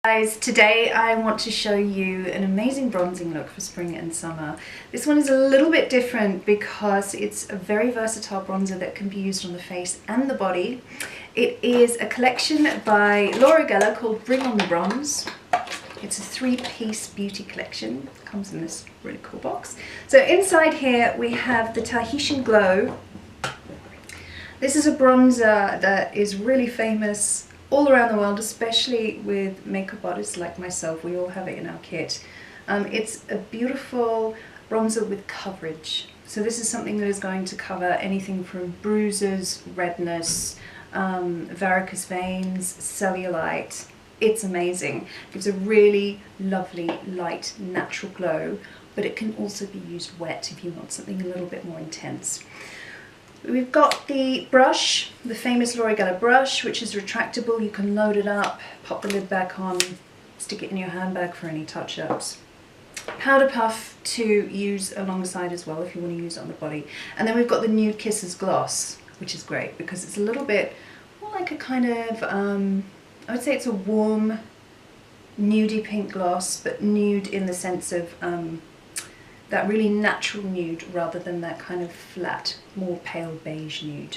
Guys, today I want to show you an amazing bronzing look for spring and summer. This one is a little bit different because it's a very versatile bronzer that can be used on the face and the body. It is a collection by Laura Geller called Bring On The Bronze. It's a 3-piece beauty collection. It comes in this really cool box. So inside here we have the Tahitian Glow. This is a bronzer that is really famous all around the world, especially with makeup artists like myself. We all have it in our kit. It's a beautiful bronzer with coverage. So this is something that is going to cover anything from bruises, redness, varicose veins, cellulite. It's amazing. It gives a really lovely, light, natural glow, but it can also be used wet if you want something a little bit more intense. We've got the brush, the famous Laura Geller brush, which is retractable. You can load it up, pop the lid back on, stick it in your handbag for any touch-ups. Powder puff to use alongside as well if you want to use it on the body. And then we've got the Nude Kisses gloss, which is great because it's a little bit more like a kind of, I would say it's a warm, nudie pink gloss, but nude in the sense of that really natural nude rather than that kind of flat, more pale beige nude.